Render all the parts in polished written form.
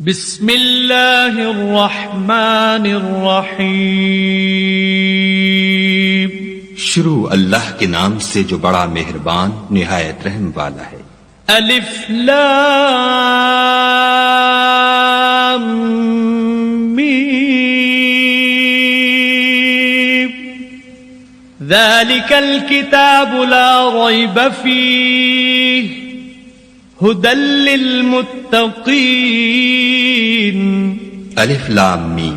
بسم اللہ الرحمن الرحیم. شروع اللہ کے نام سے جو بڑا مہربان نہایت رحم والا ہے. الف لام میم. ذلك الكتاب لا ريب فيه هدى للمتقين. الف لام میم.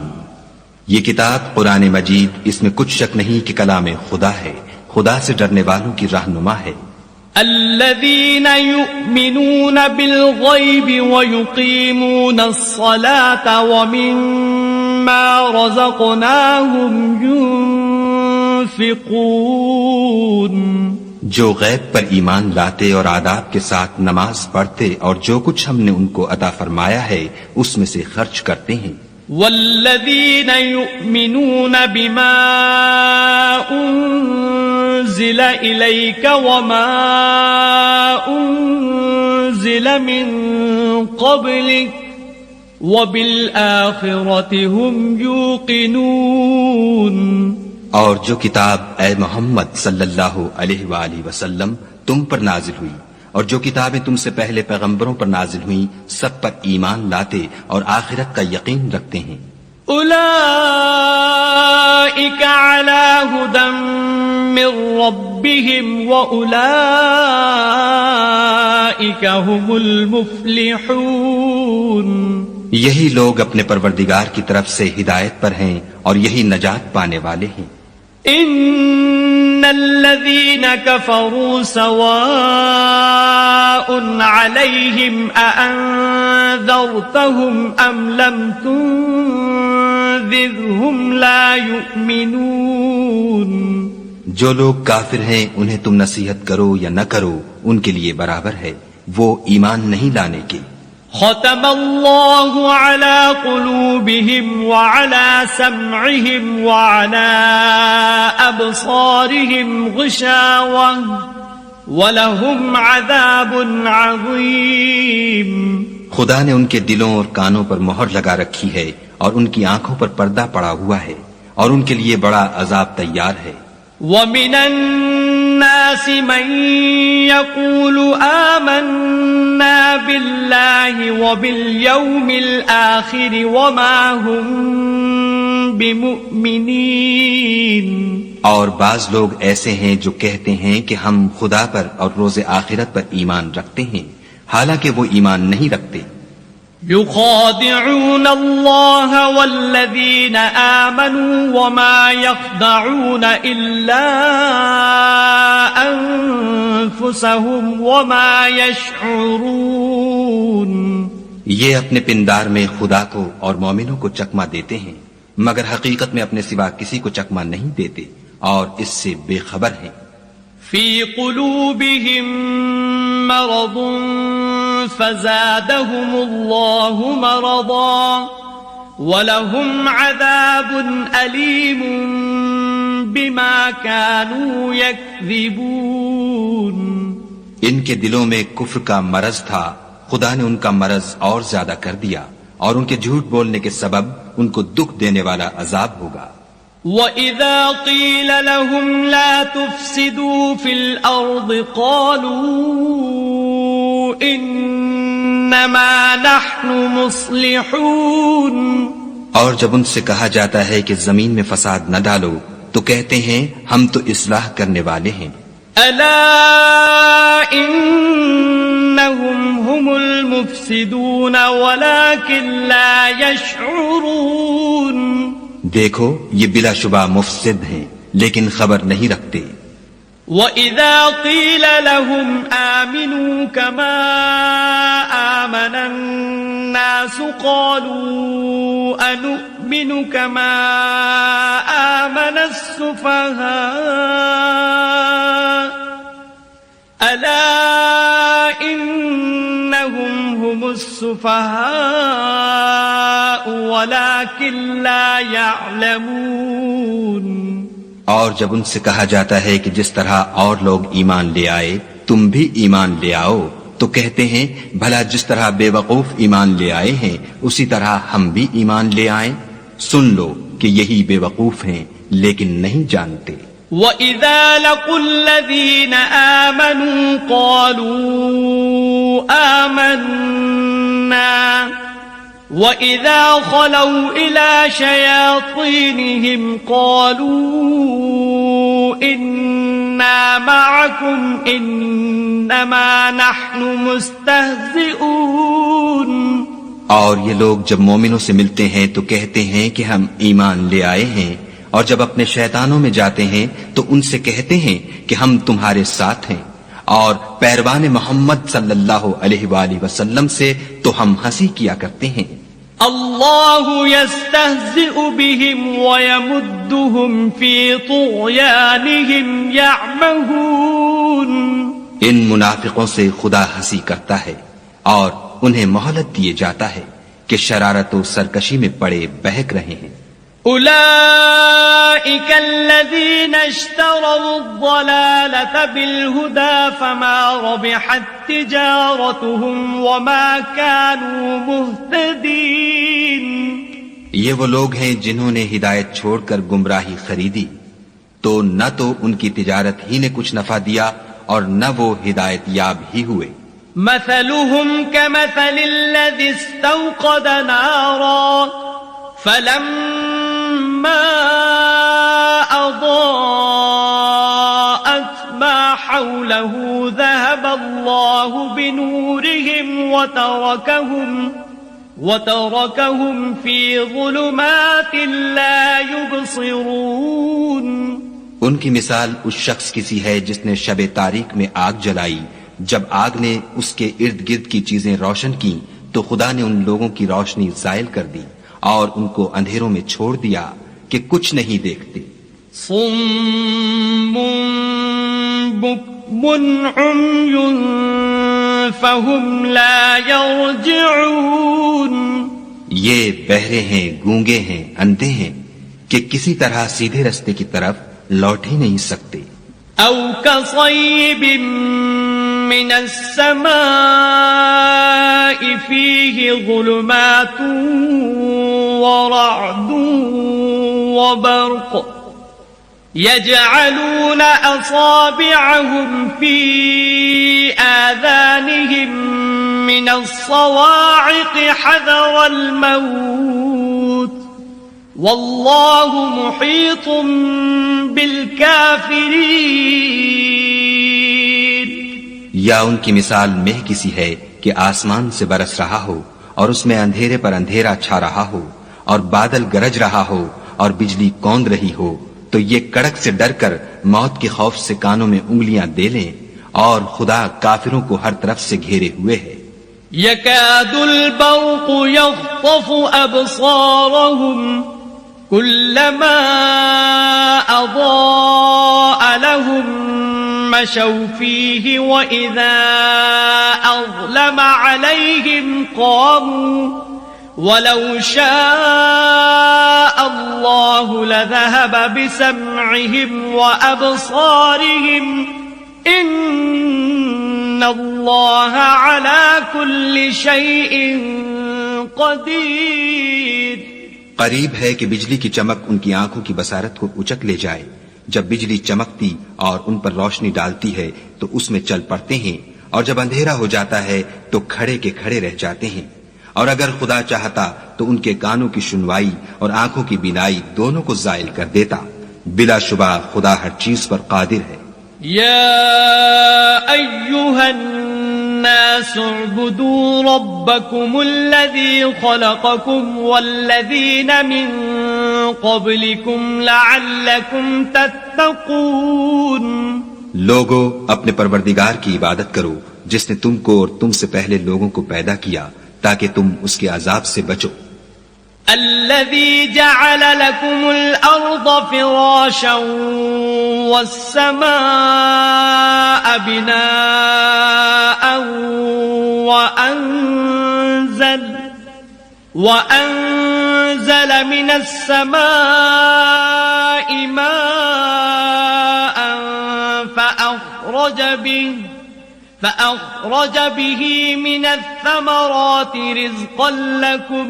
یہ کتاب قرآن مجید، اس میں کچھ شک نہیں کہ کلام خدا ہے، خدا سے ڈرنے والوں کی رہنما ہے. الذين يؤمنون بالغيب ويقيمون الصلاة ومما رزقناهم ينفقون. جو غیب پر ایمان لاتے اور آداب کے ساتھ نماز پڑھتے اور جو کچھ ہم نے ان کو عطا فرمایا ہے اس میں سے خرچ کرتے ہیں. والذین یؤمنون بما انزل الیک وما انزل من قبلک وبالآخرۃ هم یوقنون. اور جو کتاب اے محمد صلی اللہ علیہ وآلہ وسلم تم پر نازل ہوئی اور جو کتابیں تم سے پہلے پیغمبروں پر نازل ہوئیں سب پر ایمان لاتے اور آخرت کا یقین رکھتے ہیں. اولئک علی ھدی من ربہم واولئک هم المفلحون. یہی لوگ اپنے پروردگار کی طرف سے ہدایت پر ہیں اور یہی نجات پانے والے ہیں. ان الذين كفروا سواء عليهم أأنذرتهم ام لم تنذرهم لا يؤمنون. جو لوگ کافر ہیں انہیں تم نصیحت کرو یا نہ کرو ان کے لیے برابر ہے، وہ ایمان نہیں لانے کے. ختم اللہ علی قلوبہم وعلی سمعہم وعلی ابصارہم غشاوہ ولہم عذاب عظیم. خدا نے ان کے دلوں اور کانوں پر مہر لگا رکھی ہے اور ان کی آنکھوں پر پردہ پڑا ہوا ہے اور ان کے لیے بڑا عذاب تیار ہے. وَمِنَ النَّاسِ مَن يَقُولُ آمَنَّا بِاللَّهِ وَبِالْيَوْمِ الْآخِرِ وَمَا هُمْ بِمُؤْمِنِينَ. اور بعض لوگ ایسے ہیں جو کہتے ہیں کہ ہم خدا پر اور روز آخرت پر ایمان رکھتے ہیں حالانکہ وہ ایمان نہیں رکھتے. يخادعون الله والذين آمنوا وما يخدعون إلا أنفسهم وما يشعرون. یہ اپنے پندار میں خدا کو اور مومنوں کو چکما دیتے ہیں مگر حقیقت میں اپنے سوا کسی کو چکما نہیں دیتے اور اس سے بے خبر ہیں. في قلوبهم مرض فزادهم الله مرضا ولهم عذاب أليم بما كانوا يكذبون. ان کے دلوں میں کفر کا مرض تھا، خدا نے ان کا مرض اور زیادہ کر دیا اور ان کے جھوٹ بولنے کے سبب ان کو دکھ دینے والا عذاب ہوگا. وَإِذَا قِيلَ لَهُمْ لَا تُفْسِدُوا فِي الْأَرْضِ قَالُوا إِنَّمَا نَحْنُ مُصْلِحُونَ. اور جب ان سے کہا جاتا ہے کہ زمین میں فساد نہ ڈالو تو کہتے ہیں ہم تو اصلاح کرنے والے ہیں. أَلَا إِنَّهُمْ هُمُ الْمُفْسِدُونَ وَلَكِنْ لَا يَشْعُرُونَ. دیکھو یہ بلا شبہ مفسد ہیں لیکن خبر نہیں رکھتے. وَإِذَا قِيلَ لَهُمْ آمِنُوا كَمَا آمَنَ النَّاسُ قَالُوا أَنُؤْمِنُ كَمَا آمَنَ السُّفَهَاءُ أَلَا إِنَّهُمْ هُمُ السُّفَهَاءُ وَلَكِنْ لَا يَعْلَمُونَ. اور جب ان سے کہا جاتا ہے کہ جس طرح اور لوگ ایمان لے آئے تم بھی ایمان لے آؤ تو کہتے ہیں بھلا جس طرح بے وقوف ایمان لے آئے ہیں اسی طرح ہم بھی ایمان لے آئیں. سن لو کہ یہی بے وقوف ہیں لیکن نہیں جانتے. وَإِذَا لَقُوا الَّذِينَ آمَنُوا قَالُوا آمَنَّا وَإِذَا خَلَوْا إِلَى شَيَاطِينِهِمْ قَالُوا إِنَّا مَعَكُمْ إِنَّمَا نَحْنُ مُسْتَهْزِئُونَ. اور یہ لوگ جب مومنوں سے ملتے ہیں تو کہتے ہیں کہ ہم ایمان لے آئے ہیں، اور جب اپنے شیطانوں میں جاتے ہیں تو ان سے کہتے ہیں کہ ہم تمہارے ساتھ ہیں، اور پیروان محمد صلی اللہ علیہ وآلہ وسلم سے تو ہم ہنسی کیا کرتے ہیں. اللہ یستہزئ بہم ویمدہم فی طغیانہم یعمہون. ان منافقوں سے خدا ہنسی کرتا ہے اور انہیں مہلت دیے جاتا ہے کہ شرارت و سرکشی میں پڑے بہک رہے ہیں. اولئک الذین اشتروا الضلالة بالہدى فما ربحت تجارتهم وما كانوا مہتدین. یہ وہ لوگ ہیں جنہوں نے ہدایت چھوڑ کر گمراہی خریدی، تو نہ تو ان کی تجارت ہی نے کچھ نفع دیا اور نہ وہ ہدایت یاب ہی ہوئے. مثلهم كمثل الذي استوقد نارا فلما أضاءت ما حوله ذهب الله بنورهم وتركهم في ظلمات لا يبصرون. ان کی مثال اس شخص کی سی ہے جس نے شب تاریک میں آگ جلائی، جب آگ نے اس کے ارد گرد کی چیزیں روشن کی تو خدا نے ان لوگوں کی روشنی زائل کر دی اور ان کو اندھیروں میں چھوڑ دیا کہ کچھ نہیں دیکھتے. صم بکم عمي فهم لا يرجعون. یہ بہرے ہیں، گونگے ہیں، اندھے ہیں کہ کسی طرح سیدھے رستے کی طرف لوٹ ہی نہیں سکتے. او كصيب من السماء فيه ظلمات ورعد وبرق يجعلون أصابعهم في آذانهم من الصواعق حذر الموت والله محيط بالكافرين. یا ان کی مثال مہ کسی ہے کہ آسمان سے برس رہا ہو اور اس میں اندھیرے پر اندھیرا چھا رہا ہو اور بادل گرج رہا ہو اور بجلی کوند رہی ہو تو یہ کڑک سے ڈر کر موت کے خوف سے کانوں میں انگلیاں دے لیں، اور خدا کافروں کو ہر طرف سے گھیرے ہوئے ہے. يكاد البرق يخطف أبصارهم كلما أضاء لهم مشوا فيه وإذا أظلم عليهم قاموا ولو شاء الله لذهب بسمعهم وأبصارهم إن الله على كل شيء قدير. قریب ہے کہ بجلی کی چمک ان کی آنکھوں کی بصارت کو اچک لے جائے. جب بجلی چمکتی اور ان پر روشنی ڈالتی ہے تو اس میں چل پڑتے ہیں، اور جب اندھیرا ہو جاتا ہے تو کھڑے کے کھڑے رہ جاتے ہیں. اور اگر خدا چاہتا تو ان کے کانوں کی سنوائی اور آنکھوں کی بینائی دونوں کو زائل کر دیتا. بلا شبہ خدا ہر چیز پر قادر ہے. يا أيها الناس اعبدوا ربكم الذي خلقكم والذين من قبلكم لعلكم تتقون. لوگو اپنے پروردگار کی عبادت کرو جس نے تم کو اور تم سے پہلے لوگوں کو پیدا کیا تاکہ تم اس کے عذاب سے بچو. الذي جعل لكم الأرض فراشا والسماء بناء وأنزل من السماء ماء فأخرج به من الثمرات رزقا لكم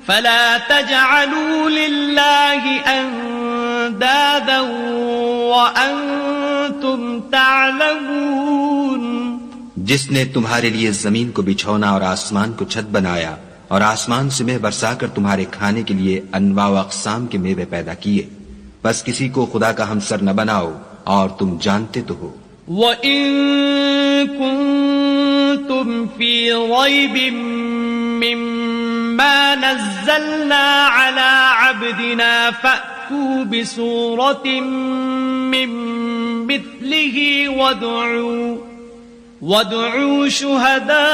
فلا تجعلوا لله أندادا وأنتم تعلمون. جس نے تمہارے لیے زمین کو بچھونا اور آسمان کو چھت بنایا اور آسمان سے مے برسا کر تمہارے کھانے کے لیے انواع و اقسام کے میوے پیدا کیے، بس کسی کو خدا کا ہمسر نہ بناؤ اور تم جانتے تو ہو. وَإِن كُنتُمْ فِي رَيْبٍ مِّمَّا نَزَّلْنَا عَلَىٰ عَبْدِنَا فَأْتُوا بِسُورَةٍ مِّن مِّثْلِهِ وَادْعُوا شُهَدَاءَكُم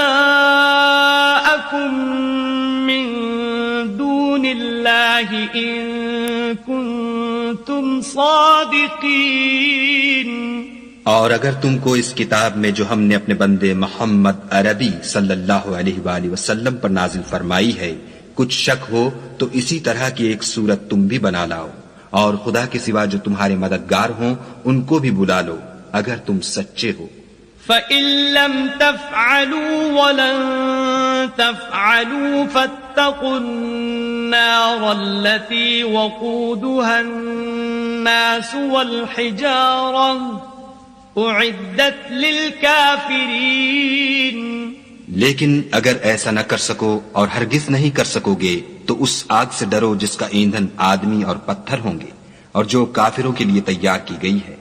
مِّن دُونِ اللَّهِ إِن كُنتُمْ صَادِقِينَ. اور اگر تم کو اس کتاب میں جو ہم نے اپنے بندے محمد عربی صلی اللہ علیہ وآلہ وسلم پر نازل فرمائی ہے کچھ شک ہو تو اسی طرح کی ایک صورت تم بھی بنا لاؤ، اور خدا کے سوا جو تمہارے مددگار ہوں ان کو بھی بلا لو اگر تم سچے ہو. فَإِن لَّمْ تَفْعَلُوا وَلَن تَفْعَلُوا فَاتَّقُوا النَّارَ الَّتِي وَقُودُهَا النَّاسُ وَالْحِجَارَةُ اعدت للکافرین. لیکن اگر ایسا نہ کر سکو اور ہرگز نہیں کر سکو گے تو اس آگ سے ڈرو جس کا ایندھن آدمی اور پتھر ہوں گے اور جو کافروں کے لیے تیار کی گئی ہے.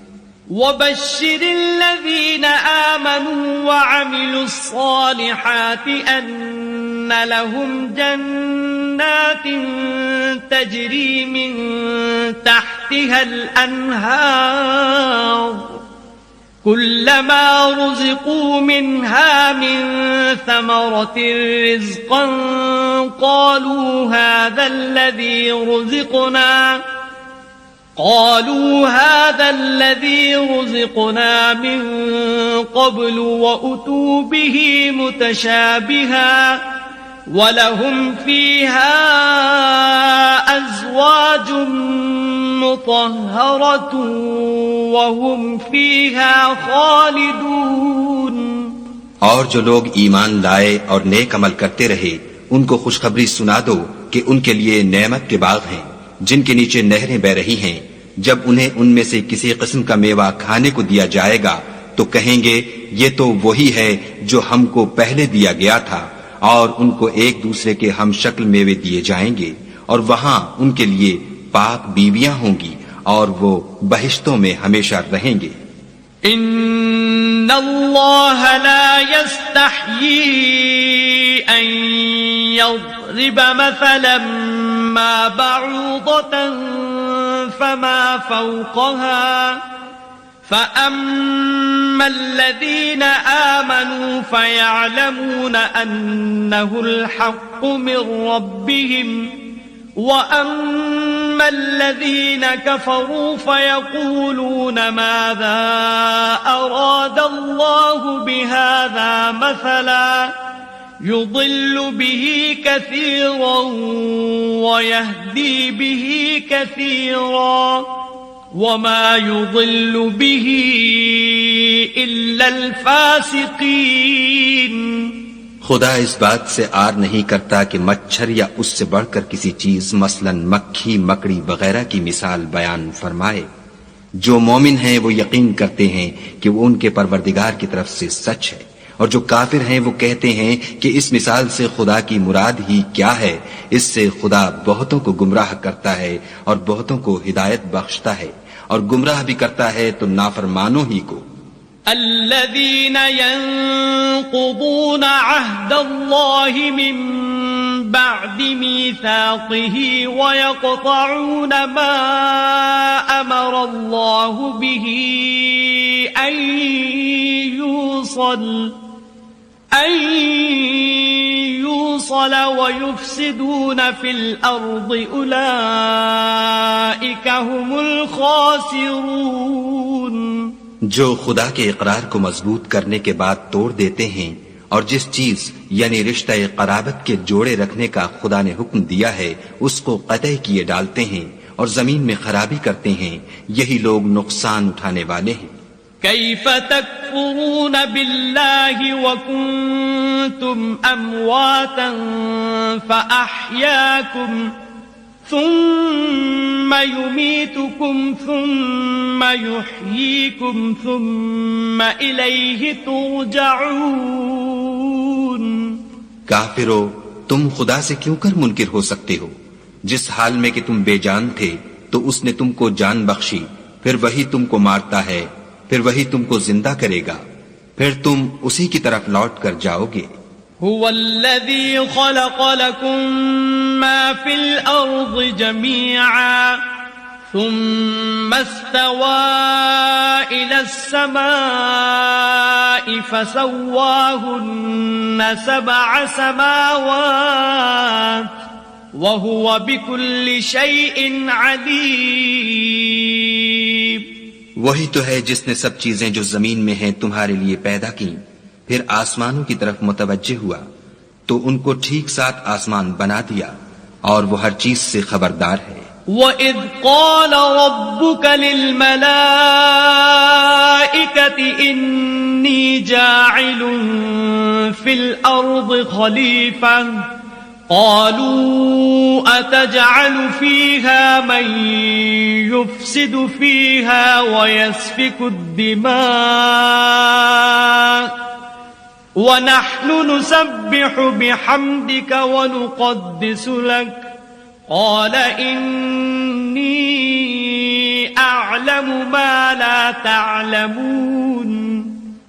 وَبَشِّرِ الَّذِينَ آمَنُوا وَعَمِلُوا الصَّالِحَاتِ أَنَّ لَهُمْ جَنَّاتٍ تَجْرِي مِن تَحْتِهَا الْأَنْهَارُ كلما رزقوا منها من ثمرة رزقا قالوا هذا الذي رزقنا من قبل وأتوا به متشابها ولهم فيها أزواج مطهرة وهم فيها خالدون. اور جو لوگ ایمان لائے اور نیک عمل کرتے رہے ان کو خوشخبری سنا دو کہ ان کے لیے نعمت کے باغ ہیں جن کے نیچے نہریں بہ رہی ہیں. جب انہیں ان میں سے کسی قسم کا میوہ کھانے کو دیا جائے گا تو کہیں گے یہ تو وہی ہے جو ہم کو پہلے دیا گیا تھا، اور ان کو ایک دوسرے کے ہم شکل میوے دیے جائیں گے اور وہاں ان کے لیے پاک بیویاں ہوں گی اور وہ بہشتوں میں ہمیشہ رہیں گے. ان اللہ لا يستحيي ان يضرب مثلا ما بعوضة فما فوقها فأما الذين آمنوا فيعلمون أنه الحق من ربهم وأما الذين كفروا فيقولون ماذا أراد الله بهذا مثلا يضل به كثيرا ويهدي به كثيرا وما يضل به إلا الفاسقين. خدا اس بات سے آر نہیں کرتا کہ مچھر یا اس سے بڑھ کر کسی چیز مثلا مکھی مکڑی وغیرہ کی مثال بیان فرمائے. جو مومن ہیں وہ یقین کرتے ہیں کہ وہ ان کے پروردگار کی طرف سے سچ ہے، اور جو کافر ہیں وہ کہتے ہیں کہ اس مثال سے خدا کی مراد ہی کیا ہے. اس سے خدا بہتوں کو گمراہ کرتا ہے اور بہتوں کو ہدایت بخشتا ہے، اور گمراہ بھی کرتا ہے تو نافرمانوں ہی کو. الذين ينقضون عهد الله من بعد ميثاقه ويقطعون ما أمر الله به أن يوصل ويفسدون في الأرض أولئك هم الخاسرون. جو خدا کے اقرار کو مضبوط کرنے کے بعد توڑ دیتے ہیں اور جس چیز یعنی رشتہ قرابت کے جوڑے رکھنے کا خدا نے حکم دیا ہے اس کو قطع کیے ڈالتے ہیں اور زمین میں خرابی کرتے ہیں، یہی لوگ نقصان اٹھانے والے ہیں. كيف تكفرون بالله وكنتم أمواتا فأحياكم ثم يميتكم ثم يحييكم ثم إليه ترجعون. کافرو، تم خدا سے کیوں کر منکر ہو سکتے ہو؟ جس حال میں کہ تم بے جان تھے تو اس نے تم کو جان بخشی، پھر وہی تم کو مارتا ہے، پھر وہی تم کو زندہ کرے گا، پھر تم اسی کی طرف لوٹ کر جاؤ گے. هو الذي خلق لكم ما في الأرض جميعا ثم استوى إلى السماء فسواهن 7 سماوات وهو بكل شيء عليم. وہی تو ہے جس نے سب چیزیں جو زمین میں ہیں تمہارے لیے پیدا کی، پھر آسمانوں کی طرف متوجہ ہوا تو ان کو ٹھیک ساتھ آسمان بنا دیا، اور وہ ہر چیز سے خبردار ہے. وَإِذْ قَالَ رَبُّكَ لِلْمَلَائِكَةِ إِنِّي جَاعِلٌ فِي الْأَرْضِ خَلِيفَةً قالوا أتجعل فيها من يفسد فيها ويسفك الدماء ونحن نسبح بحمدك ونقدس لك قال إني أعلم ما لا تعلمون.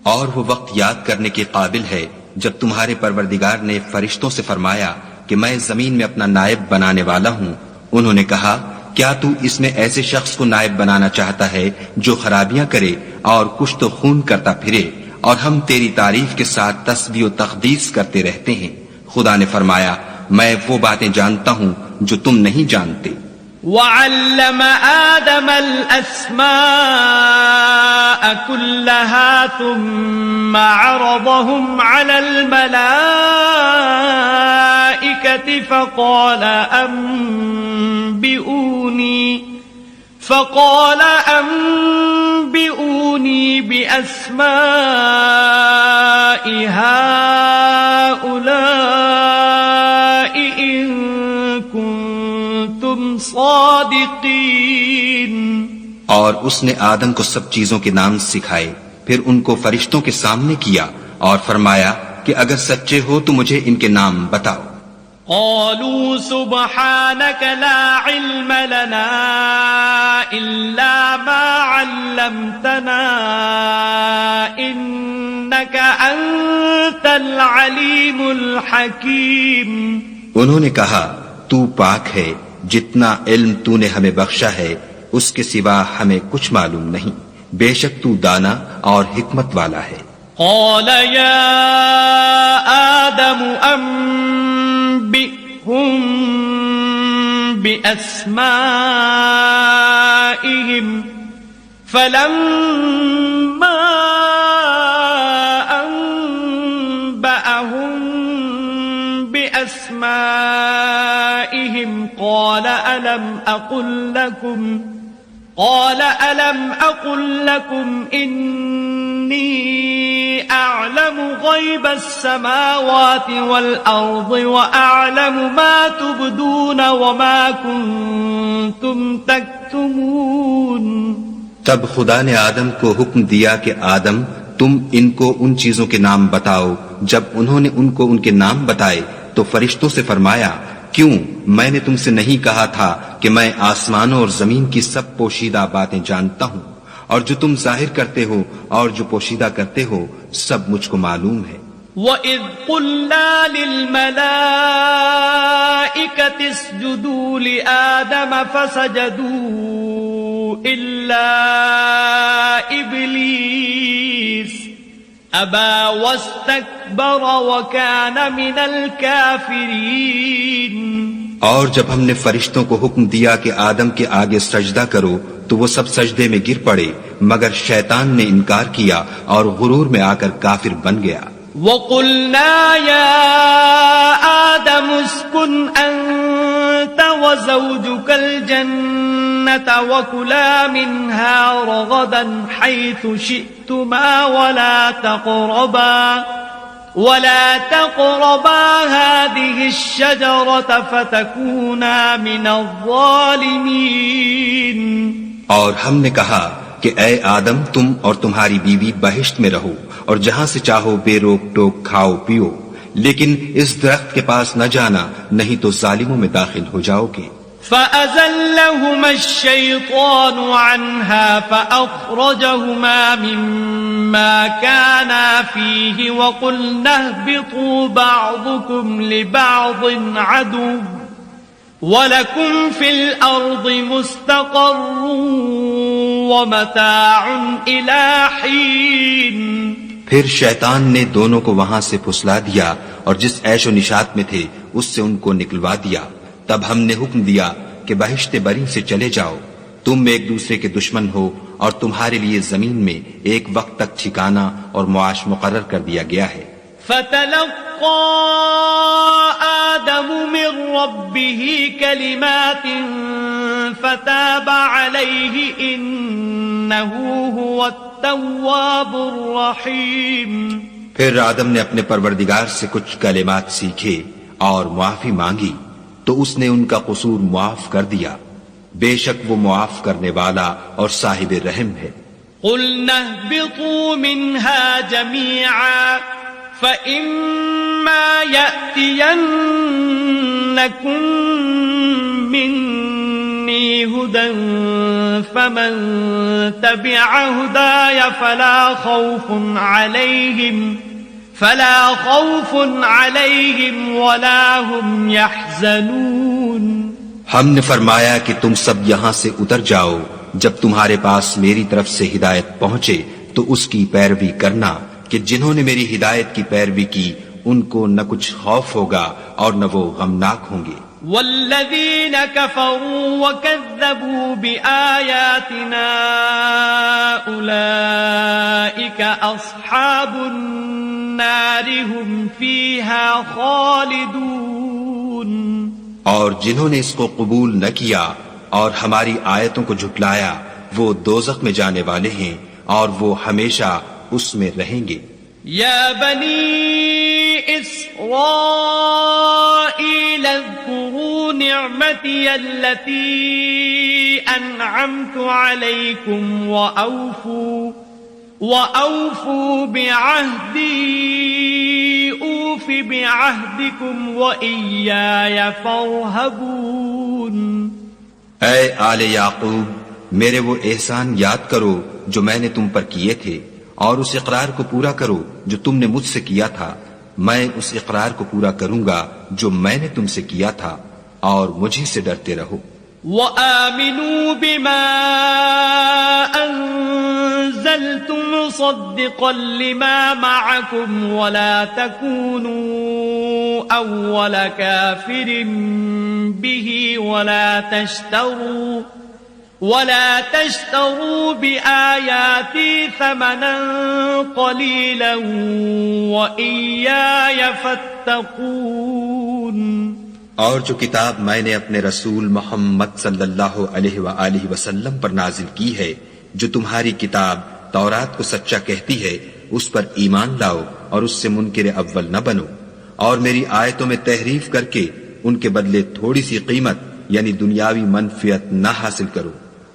اور وہ وقت یاد کرنے کے قابل ہے جب تمہارے پروردگار نے فرشتوں سے فرمایا کہ میں زمین میں اپنا نائب بنانے والا ہوں. انہوں نے کہا کیا تو اس میں ایسے شخص کو نائب بنانا چاہتا ہے جو خرابیاں کرے اور کشت و خون کرتا پھرے، اور ہم تیری تعریف کے ساتھ تسبیح و تقدیس کرتے رہتے ہیں. خدا نے فرمایا میں وہ باتیں جانتا ہوں جو تم نہیں جانتے. وعلم آدم الأسماء كلها ثم عرضهم على الملائكة فقال أنبئوني بأسماء هؤلاء إن كنتم صادقين. اور اس نے آدم کو سب چیزوں کے نام سکھائے، پھر ان کو فرشتوں کے سامنے کیا اور فرمایا کہ اگر سچے ہو تو مجھے ان کے نام بتاؤ. قالوا سبحانك لا علم لنا إلا ما علمتنا إنك أنت العليم الحكيم. انہوں نے کہا تو پاک ہے، جتنا علم تو نے ہمیں بخشا ہے اس کے سوا ہمیں کچھ معلوم نہیں، بے شک تو دانا اور حکمت والا ہے. قال يا آدم أنبئهم بأسمائهم فلما أنبأهم بأسمائهم قال ألم أقل لكم إني أعلم غيب السماوات والأرض وأعلم ما تبدون وما كنتم تكتمون. تب خدا نے آدم کو حکم دیا کہ آدم تم ان کو ان چیزوں کے نام بتاؤ. جب انہوں نے ان کو ان کے نام بتائے تو فرشتوں سے فرمایا کیوں میں نے تم سے نہیں کہا تھا کہ میں آسمانوں اور زمین کی سب پوشیدہ باتیں جانتا ہوں، اور جو تم ظاہر کرتے ہو اور جو پوشیدہ کرتے ہو سب مجھ کو معلوم ہے. وَإِذْ قُلْنَا لِلْمَلَائِكَةِ اسْجُدُوا لِآدَمَ فَسَجَدُوا إِلَّا إِبْلِيسَ أَبَى وَاسْتَكْبَرَ وَكَانَ مِنَ الْكَافِرِينَ. اور جب ہم نے فرشتوں کو حکم دیا کہ آدم کے آگے سجدہ کرو تو وہ سب سجدے میں گر پڑے، مگر شیطان نے انکار کیا اور غرور میں آ کر کافر بن گیا. وَقُلْنَا يَا آدَمُ اسْكُنْ أَنْتَ أنت وزوجك الجنة وكلا منها رغدا حيث شئتما ولا تقربا هذه الشجرة فتكونا من الظالمين. اور ہم نے کہا کہ اے آدم تم اور تمہاری بیوی بہشت میں رہو اور جہاں سے چاہو بے روک ٹوک کھاؤ پیو، لیکن اس درخت کے پاس نہ جانا نہیں تو ظالموں میں داخل ہو جاؤ گے. فأزلهما الشيطان عنها فأخرجهما مما كانا فيه وقلنا اهبطوا بعضكم لبعض عدو وَلَكُمْ فِي الْأَرْضِ مُسْتَقَرٌّ وَمَتَاعٌ إِلَىٰ حِينٍ. پھر شیطان نے دونوں کو وہاں سے پھسلا دیا اور جس عیش و نشاط میں تھے اس سے ان کو نکلوا دیا. تب ہم نے حکم دیا کہ بہشت بری سے چلے جاؤ، تم ایک دوسرے کے دشمن ہو اور تمہارے لیے زمین میں ایک وقت تک ٹھکانہ اور معاش مقرر کر دیا گیا ہے. فَتَلَقَّىٰ آدَمُ مِن رَّبِّهِ كَلِمَاتٍ فَتَابَ عَلَيْهِ إِنَّهُ هُوَ التَّوَّابُ الرَّحِيمُ. پھر آدم نے اپنے پروردگار سے کچھ کلمات سیکھے اور معافی مانگی تو اس نے ان کا قصور معاف کر دیا، بے شک وہ معاف کرنے والا اور صاحب رحم ہے. قُلْنَا اهْبِطُوا مِنْهَا جَمِيعًا فَإِمَّا يَأْتِيَنَّكُم مِّنِّي هُدًى فَمَن تَبِعَ هُدَايَ فَلَا خَوْفٌ عَلَيْهِمْ وَلَا هُمْ يَحْزَنُونَ. ہم نے فرمایا کہ تم سب یہاں سے اتر جاؤ، جب تمہارے پاس میری طرف سے ہدایت پہنچے تو اس کی پیروی کرنا کہ جنہوں نے میری ہدایت کی پیروی کی ان کو نہ کچھ خوف ہوگا اور نہ وہ غمناک ہوں گے. والذین کفروا وکذبوا بآیاتنا اولئک اصحاب النار هم فیہا خالدون. اور جنہوں نے اس کو قبول نہ کیا اور ہماری آیتوں کو جھٹلایا وہ دوزخ میں جانے والے ہیں اور وہ ہمیشہ اس میں رہیں گے. یا بنی اسرائیل اذکروا نعمتی التي انعمت علیکم وأوفوا بعہدی اوف بعہدکم وإیایا فارہبون. اے آل یعقوب، میرے وہ احسان یاد کرو جو میں نے تم پر کیے تھے اور اس اقرار کو پورا کرو جو تم نے مجھ سے کیا تھا. میں اس اقرار کو پورا کروں گا جو میں نے تم سے کیا تھا اور مجھے سے ڈرتے رہو. وَآمِنُوا بِمَا أَنزَلْتُ مُصَدِّقًا لِمَا مَعَكُمْ وَلَا تَكُونُوا أَوَّلَ كَافِرٍ بِهِ ولا تشتروا بآياتي ثمنا قليلا وإياي فاتقون. اور جو کتاب میں نے اپنے رسول محمد صلی اللہ علیہ وآلہ وسلم پر نازل کی ہے، جو تمہاری کتاب تورات کو سچا کہتی ہے، اس پر ایمان لاؤ اور اس سے منکر اول نہ بنو، اور میری آیتوں میں تحریف کر کے ان کے بدلے تھوڑی سی قیمت یعنی دنیاوی منفعت نہ حاصل کرو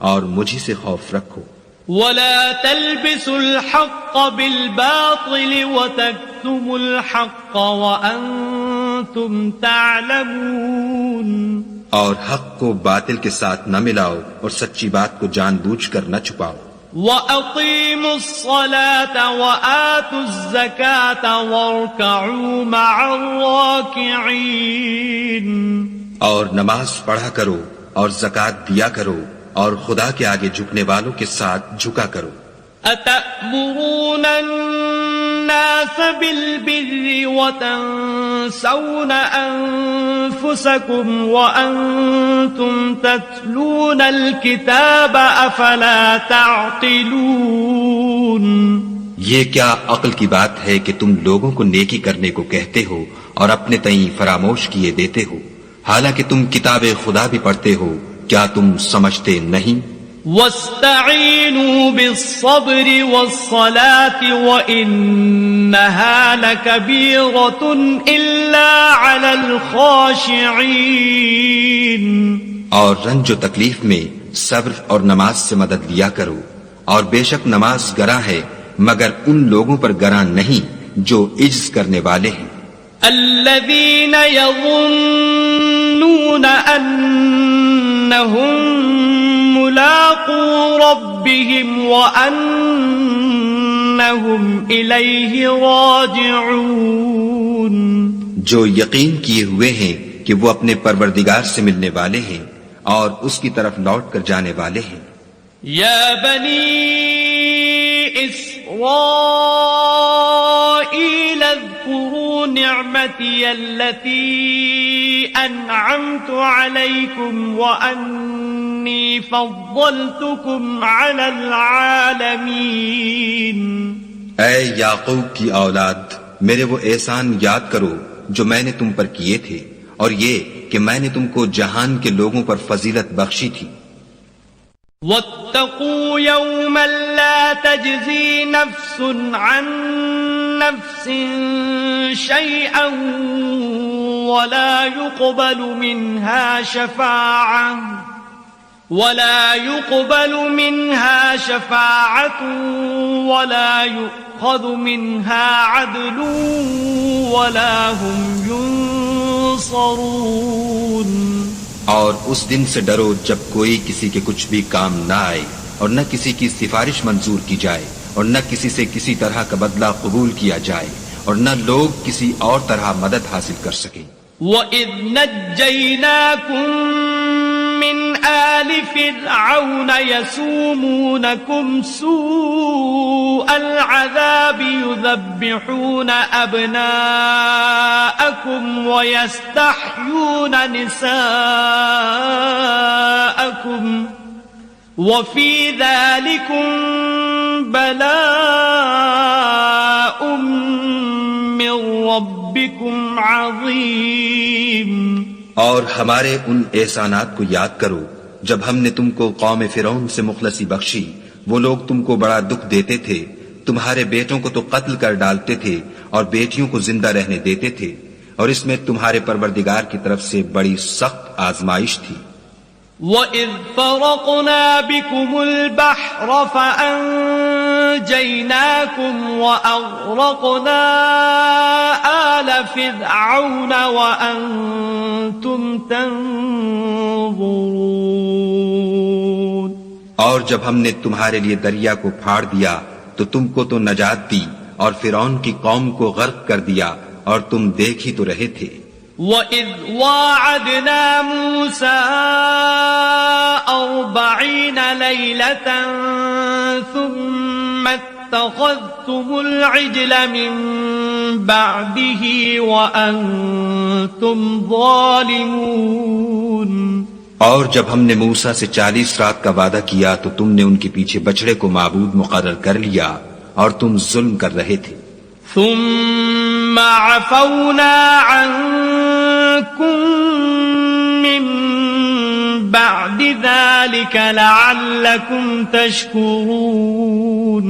اور مجھے سے خوف رکھو. ولا تلبسوا الحق بالباطل وتكتموا الحق وانتم تعلمون. اور حق کو باطل کے ساتھ نہ ملاؤ اور سچی بات کو جان بوجھ کر نہ چھپاؤ. وَأَقِيمُوا الصَّلَاةَ وَآتُوا الزَّكَاةَ وَارْكَعُوا مَعَ الرَّاكِعِينَ. اور نماز پڑھا کرو اور زکوٰۃ دیا کرو اور خدا کے آگے جھکنے والوں کے ساتھ جھکا کرو. أَتَأْمُرُونَ النَّاسَ بِالْبِرِّ وَتَنْسَوْنَ أَنفُسَكُمْ وَأَنْتُمْ تَتْلُونَ الْكِتَابَ أَفَلَا تَعْقِلُونَ. یہ کیا عقل کی بات ہے کہ تم لوگوں کو نیکی کرنے کو کہتے ہو اور اپنے تئیں فراموش کیے دیتے ہو. حالانکہ تم کتاب خدا بھی پڑھتے ہو، کیا تم سمجھتے نہیں؟ واستعینوا بالصبر والصلاة وإنها لكبيرة إلا على الخاشعين. اور رنج و تکلیف میں صبر اور نماز سے مدد لیا کرو، اور بے شک نماز گراں ہے مگر ان لوگوں پر گراں نہیں جو عجز کرنے والے ہیں. الذين يظنون أنهم ملاقو ربهم وأنهم إليه راجعون. جو یقین کیے ہوئے ہیں کہ وہ اپنے پروردگار سے ملنے والے ہیں اور اس کی طرف لوٹ کر جانے والے ہیں. يا بني إسرائيل اذكروا نعمتي التي أنعمت عليكم وأني فضلتكم على العالمين. اے یعقوب کی اولاد، میرے وہ احسان یاد کرو جو میں نے تم پر کیے تھے، اور یہ کہ میں نے تم کو جہان کے لوگوں پر فضیلت بخشی تھی. واتقوا يوما لا تجزي نفس عن نفس شيئا ولا يقبل منها شفاعة ولا يؤخذ منها عدل ولا هم ينصرون. اور اس دن سے ڈرو جب کوئی کسی کے کچھ بھی کام نہ آئے، اور نہ کسی کی سفارش منظور کی جائے، اور نہ کسی سے کسی طرح کا بدلہ قبول کیا جائے، اور نہ لوگ کسی اور طرح مدد حاصل کر سکیں. وَإِذْ نَجَّيْنَاكُمْ مِنْ آلِ فِرْعَوْنَ يَسُومُونَكُمْ سُوءَ الْعَذَابِ يُذَبِّحُونَ أَبْنَاءَكُمْ وَيَسْتَحْيُونَ نِسَاءَكُمْ وَفِي ذَلِكُمْ بَلَاءٌ مِّن رَبِّكُمْ عَظِيمٌ. اور ہمارے ان احسانات کو یاد کرو جب ہم نے تم کو قوم فرعون سے مخلصی بخشی. وہ لوگ تم کو بڑا دکھ دیتے تھے، تمہارے بیٹوں کو تو قتل کر ڈالتے تھے اور بیٹیوں کو زندہ رہنے دیتے تھے، اور اس میں تمہارے پروردگار کی طرف سے بڑی سخت آزمائش تھی. وَإِذْ فَرَقْنَا بِكُمُ الْبَحْرَ فَأَنْجَيْنَاكُمْ وَأَغْرَقْنَا آلَ فِرْعَوْنَ وَأَنْتُمْ تَنْظُرُونَ. اور جب ہم نے تمہارے لیے دریا کو پھاڑ دیا تو تم کو تو نجات دی، اور فرعون کی قوم کو غرق کر دیا اور تم دیکھ ہی تو رہے تھے. وَإِذْ وَاعَدْنَا مُوسَىٰ 40 لَيْلَةً ثُمَّ اتَّخَذْتُمُ الْعِجْلَ مِن بَعْدِهِ وَأَنْتُمْ ظَالِمُونَ. اور جب ہم نے موسیٰ سے 40 رات کا وعدہ کیا تو تم نے ان کے پیچھے بچڑے کو معبود مقرر کر لیا اور تم ظلم کر رہے تھے. ثم عفونا عنكم من بعد ذلك لعلكم تشكرون.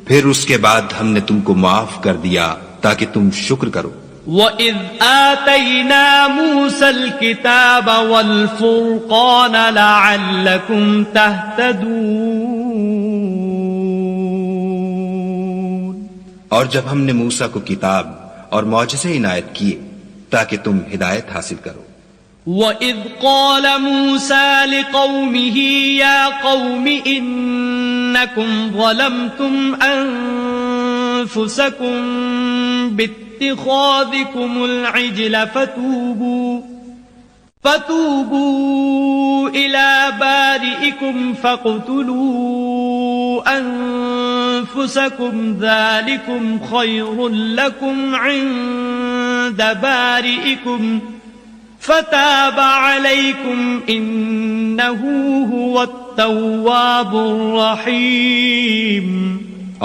پھر اس کے بعد ہم نے تم کو معاف کر دیا تاکہ تم شکر کرو. وَإِذْ آتَيْنَا مُوسَى الْكِتَابَ وَالْفُرْقَانَ لَعَلَّكُمْ تَهْتَدُونَ. اور جب ہم نے موسیٰ کو کتاب اور معجزے عنایت کیے تاکہ تم ہدایت حاصل کرو. وَإِذْ قَالَ مُوسَى لِقَوْمِهِ يَا قَوْمِ إِنَّكُمْ ظَلَمْتُمْ أَنفُسَكُمْ بِاتِّخَاذِكُمُ الْعِجْلَ فَتُوبُوا إِلَى بَارِئِكُمْ فَاقْتُلُوا أَنفُسَكُمْ ذَلِكُمْ خَيْرٌ لَكُمْ عِندَ بَارِئِكُمْ فَتَابَ عَلَيْكُمْ إِنَّهُ هُوَ التَّوَّابُ الرَّحِيمُ.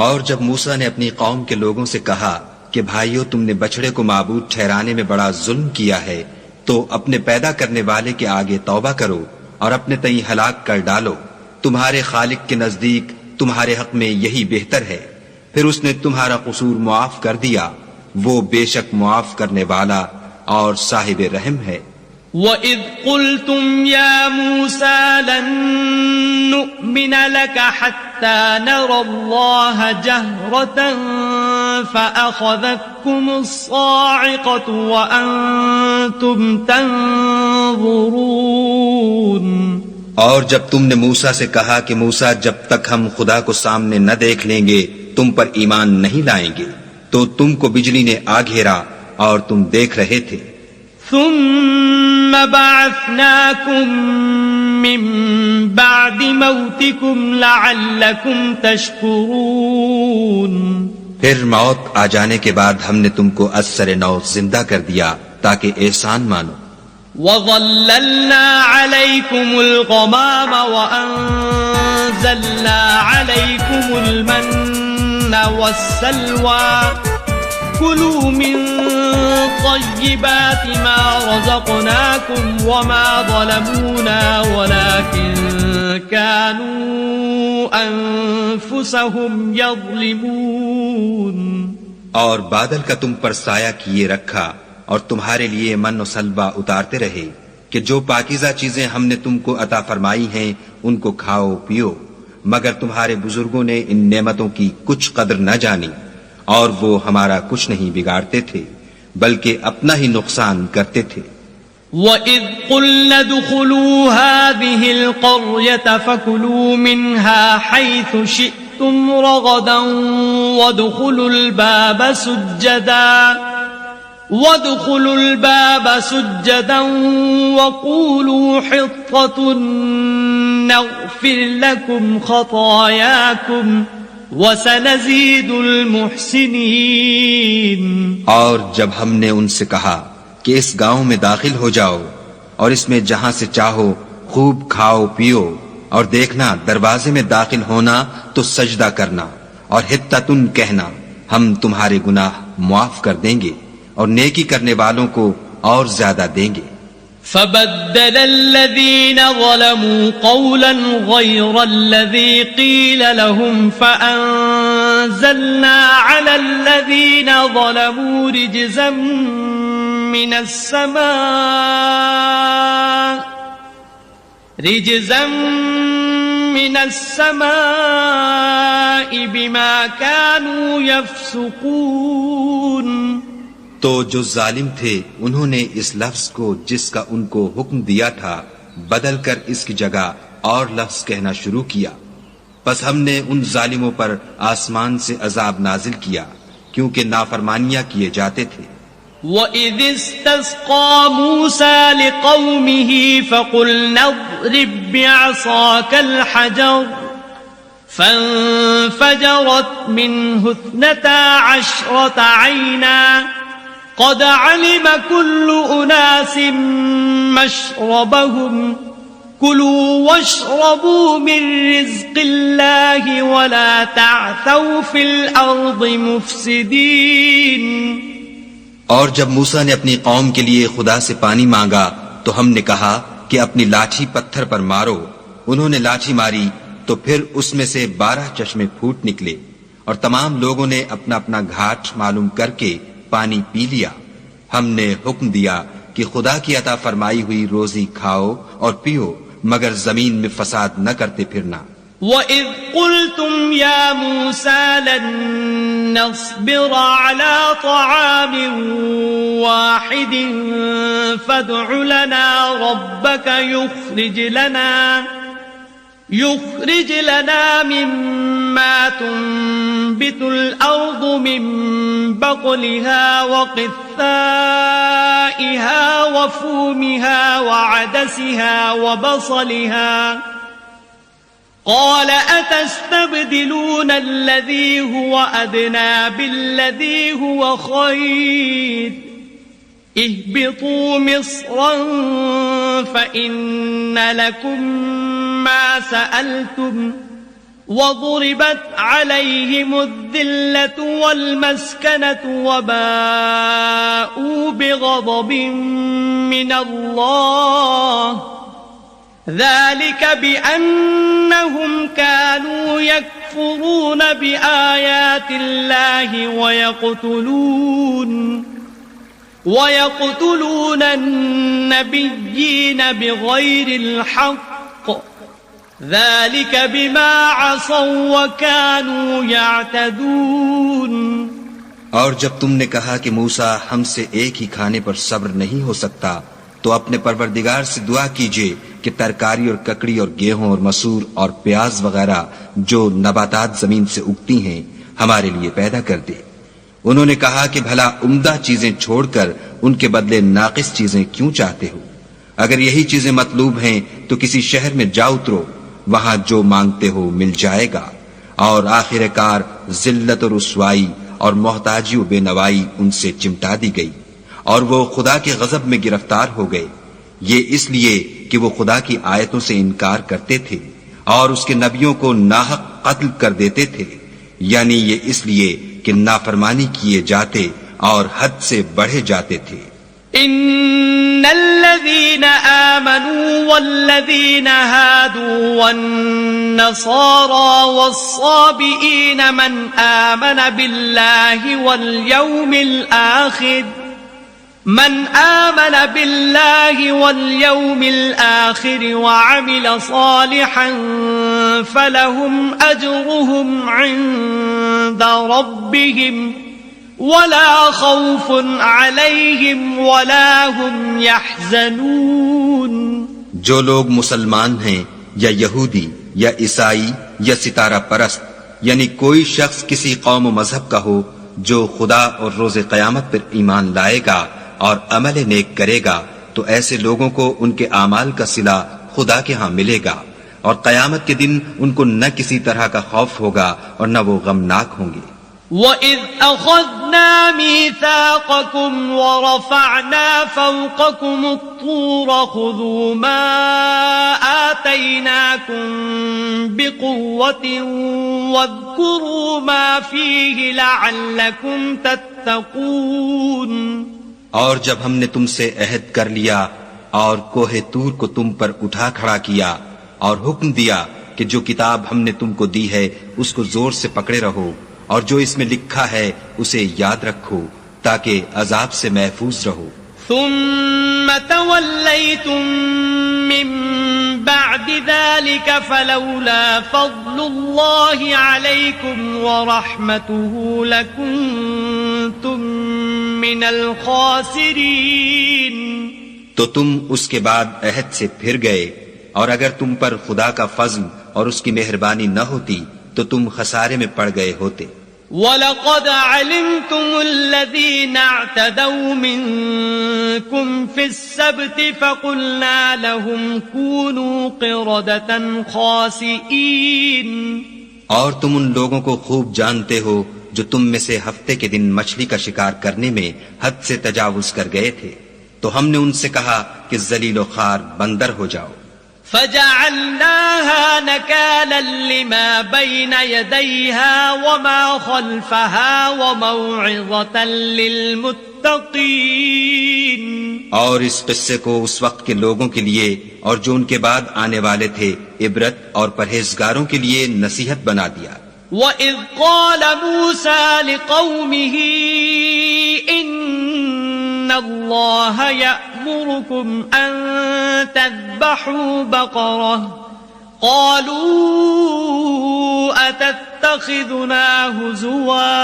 اور جب موسیٰ نے اپنی قوم کے لوگوں سے کہا کہ بھائیو، تم نے بچڑے کو معبود ٹھہرانے میں بڑا ظلم کیا ہے، تو اپنے پیدا کرنے والے کے آگے توبہ کرو اور اپنے تئیں ہلاک کر ڈالو، تمہارے خالق کے نزدیک تمہارے حق میں یہی بہتر ہے۔ پھر اس نے تمہارا قصور معاف کر دیا، وہ بے شک معاف کرنے والا اور صاحب رحم ہے۔ وَإِذْ قُلْتُمْ يَا مُوسَى لَن نُّؤْمِنَ لَكَ حَتَّى نَرَى اللَّهَ جَهْرَةً فَأَخَذَتْكُمُ الصَّاعِقَةُ وَأَنتُمْ تَنظُرُونَ۔ اور جب تم نے موسیٰ سے کہا کہ موسیٰ جب تک ہم خدا کو سامنے نہ دیکھ لیں گے تم پر ایمان نہیں لائیں گے، تو تم کو بجلی نے آ گھیرا اور تم دیکھ رہے تھے۔ ثم بعثناكم من بعد موتكم لعلكم تشكرون۔ پھر موت آ جانے کے بعد ہم نے تم کو از سر نو زندہ کر دیا تاکہ احسان مانو۔ وَظَلَّلْنَا عَلَيْكُمُ الْغَمَامَ وَأَنزَلْنَا عَلَيْكُمُ الْمَنَّ وَالسَّلْوَىٰ كُلُوا مِن طَيِّبَاتِ مَا رَزَقْنَاكُمْ وَمَا ظَلَمُونَا وَلَكِن كَانُوا أَنفُسَهُمْ يَظْلِمُونَ۔ اور بادل کا تم پر سایہ کیے رکھا اور تمہارے لیے من و سلوہ اتارتے رہے کہ جو پاکیزہ چیزیں ہم نے تم کو عطا فرمائی ہیں ان کو کھاؤ پیو، مگر تمہارے بزرگوں نے ان نعمتوں کی کچھ قدر نہ جانی اور وہ ہمارا کچھ نہیں بگاڑتے تھے بلکہ اپنا ہی نقصان کرتے تھے۔ وَإِذْ قُلْنَا ادْخُلُوا هَٰذِهِ الْقَرْيَةَ فَكُلُوا مِنْهَا حَيْثُ شِئْتُمْ رَغَدًا وَادْخُلُوا الْبَابَ سُجَّدًا وَقُولُوا حِطَّةٌ نَغْفِرْ لَكُمْ خَطَايَاكُمْ وَسَنَزِيدُ الْمُحْسِنِينَ۔ اور جب ہم نے ان سے کہا کہ اس گاؤں میں داخل ہو جاؤ اور اس میں جہاں سے چاہو خوب کھاؤ پیو، اور دیکھنا دروازے میں داخل ہونا تو سجدہ کرنا اور حطتن کہنا، ہم تمہارے گناہ معاف کر دیں گے اور نیکی کرنے والوں کو اور زیادہ دیں گے۔ فَبَدَّلَ الَّذِينَ ظَلَمُوا قَوْلًا غَيْرَ الَّذِي قِيلَ لَهُمْ فَأَنزَلْنَا عَلَى الَّذِينَ ظَلَمُوا رِجْزًا مِّنَ السَّمَاءِ بِمَا كَانُوا يَفْسُقُونَ۔ تو جو ظالم تھے انہوں نے اس لفظ کو جس کا ان کو حکم دیا تھا بدل کر اس کی جگہ اور لفظ کہنا شروع کیا، پس ہم نے ان ظالموں پر آسمان سے عذاب نازل کیا کیونکہ نافرمانیاں کیے جاتے تھے۔ وَإِذِ اسْتَسْقَىٰ مُوسَىٰ لِقَوْمِهِ فَقُلْنَا اضْرِب بِّعَصَاكَ الْحَجَرَ فَانفَجَرَتْ مِنْهُ 12 عَيْنًا قَدْ عَلِمَ كُلُّ أُنَاسٍ مَّشْرَبَهُمْ كُلُوا وَاشْرَبُوا مِن رِّزْقِ اللَّهِ وَلَا تَعْثَوْا فِي الْأَرْضِ مُفْسِدِينَ۔ اور جب موسیٰ نے اپنی قوم کے لیے خدا سے پانی مانگا تو ہم نے کہا کہ اپنی لاٹھی پتھر پر مارو، انہوں نے لاٹھی ماری تو پھر اس میں سے 12 چشمے پھوٹ نکلے اور تمام لوگوں نے اپنا اپنا گھاٹ معلوم کر کے پانی پی لیا۔ ہم نے حکم دیا کہ خدا کی عطا فرمائی ہوئی روزی کھاؤ اور پیو مگر زمین میں فساد نہ کرتے پھرنا۔ وَإِذْ قُلْتُمْ يَا مُوسَىٰ لَن نَّصْبِرَ عَلَىٰ طَعَامٍ وَاحِدٍ فَادْعُ لَنَا رَبَّكَ يُخْرِجْ لَنَا مِمَّا تُنبِتُ الْأَرْضُ مِن بَقْلِهَا وَقِثَّائِهَا وَفُومِهَا وَعَدَسِهَا وَبَصَلِهَا قَالَ أَتَسْتَبْدِلُونَ الَّذِي هُوَ أَدْنَىٰ بِالَّذِي هُوَ خَيْرٌ اهْبِطُوا مِصْرًا فَإِنَّ لَكُم مَّا سَأَلْتُمْ وضربت عليهم الذلة والمسكنة وباءوا بغضب من الله ذلك بأنهم كانوا يكفرون بآيات الله ويقتلون النبيين بغير الحق ذلك بما عصوا وكانوا يعتدون. اور جب تم نے کہا کہ موسیٰ ہم سے ایک ہی کھانے پر صبر نہیں ہو سکتا تو اپنے پروردگار سے دعا کیجئے کہ ترکاری اور ککڑی اور گیہوں اور مسور اور پیاز وغیرہ جو نباتات زمین سے اگتی ہیں ہمارے لیے پیدا کر دے. انہوں نے کہا کہ بھلا عمدہ چیزیں چھوڑ کر ان کے بدلے ناقص چیزیں کیوں چاہتے ہو؟ اگر یہی چیزیں مطلوب ہیں تو کسی شہر میں جا اترو، وہاں جو مانگتے ہو مل جائے گا. اور آخر کار ذلت اور رسوائی اور محتاجی و بے نوائی ان سے چمٹا دی گئی اور وہ خدا کے غضب میں گرفتار ہو گئے. یہ اس لیے کہ وہ خدا کی آیتوں سے انکار کرتے تھے اور اس کے نبیوں کو ناحق قتل کر دیتے تھے، یعنی یہ اس لیے کہ نافرمانی کیے جاتے اور حد سے بڑھے جاتے تھے. ان الذين آمنوا والذين هادوا والنصارى والصابئين من آمن بالله واليوم الآخر وعمل صالحا فلهم أجرهم عند ربهم ولا خوف عليهم ولا هم يحزنون. جو لوگ مسلمان ہیں یا یہودی یا عیسائی یا ستارہ پرست، یعنی کوئی شخص کسی قوم و مذہب کا ہو جو خدا اور روز قیامت پر ایمان لائے گا اور عمل نیک کرے گا، تو ایسے لوگوں کو ان کے اعمال کا صلہ خدا کے ہاں ملے گا اور قیامت کے دن ان کو نہ کسی طرح کا خوف ہوگا اور نہ وہ غمناک ہوں گے. وَإِذْ أَخَذْنَا مِيثَاقَكُمْ وَرَفَعْنَا فَوْقَكُمُ الطُّورَ خُذُوا مَا آتَيْنَاكُمْ بِقُوَّةٍ وَاذْكُرُوا مَا فِيهِ لَعَلَّكُمْ تَتَّقُونَ. اور جب ہم نے تم سے عہد کر لیا اور کوہ طور کو تم پر اٹھا کھڑا کیا اور حکم دیا کہ جو کتاب ہم نے تم کو دی ہے اس کو زور سے پکڑے رہو اور جو اس میں لکھا ہے اسے یاد رکھو تاکہ عذاب سے محفوظ رہو. ثم توليتم من بعد ذلك فلولا فضل الله عليكم ورحمته لكنتم من الخاسرين. تو تم اس کے بعد عہد سے پھر گئے، اور اگر تم پر خدا کا فضل اور اس کی مہربانی نہ ہوتی تو تم خسارے میں پڑ گئے ہوتے. وَلَقَدْ عَلِمْتُمُ الَّذِينَ اعْتَدَوْا مِنكُمْ فِي السَّبْتِ فَقُلْنَا لَهُمْ كُونُوا قِرَدَةً خَاسِئِينَ. اور تم ان لوگوں کو خوب جانتے ہو جو تم میں سے ہفتے کے دن مچھلی کا شکار کرنے میں حد سے تجاوز کر گئے تھے، تو ہم نے ان سے کہا کہ ذلیل و خوار بندر ہو جاؤ. فجعلناها نكالا لما بين يديها وما خلفها وموعظة للمتقين. اور اس قصے کو اس وقت کے لوگوں کے لیے اور جو ان کے بعد آنے والے تھے عبرت اور پرہیزگاروں کے لیے نصیحت بنا دیا. وَإِذْ قَالَ مُوسَى لِقَوْمِهِ إِنَّ اللَّهَ يَأْمُرُكُمْ أَن تَذْبَحُوا بَقَرَةً قَالُوا أَتَتَّخِذُنَا هُزُوًا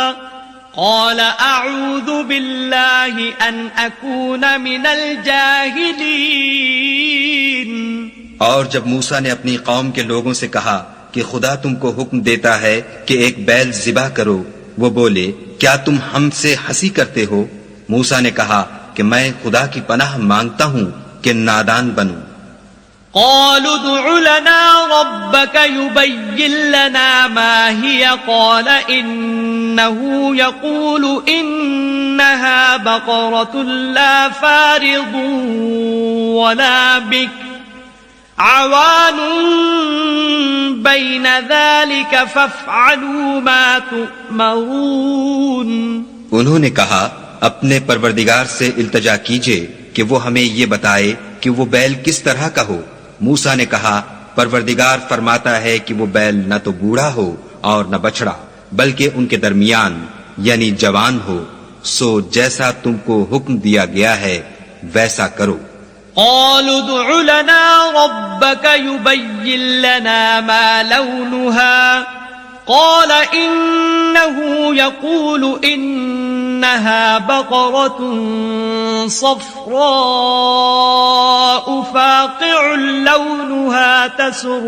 قَالَ أَعُوذُ بِاللَّهِ أَنْ أَكُونَ مِنَ الْجَاهِلِينَ. اور جب موسیٰ نے اپنی قوم کے لوگوں سے کہا کہ خدا تم کو حکم دیتا ہے کہ ایک بیل ذبح کرو، وہ بولے کیا تم ہم سے ہنسی کرتے ہو؟ موسیٰ نے کہا کہ میں خدا کی پناہ مانگتا ہوں کہ نادان بنوں. قالوا ادع لنا ربك يبين لنا ما هي قال إنه يقول إنها بقرة لا فارض ولا بكر عوان بين ذلك فافعلوا ما تؤمرون. انہوں نے کہا اپنے پروردگار سے التجا کیجئے کہ وہ ہمیں یہ بتائے کہ وہ بیل کس طرح کا ہو. موسیٰ نے کہا پروردگار فرماتا ہے کہ وہ بیل نہ تو بوڑھا ہو اور نہ بچڑا بلکہ ان کے درمیان یعنی جوان ہو. سو جیسا تم کو حکم دیا گیا ہے ویسا کرو. قالوا ادع لنا ربك يبين لنا ما لونها قال إنه يقول إنها بقرة صفراء فاقع لونها تسر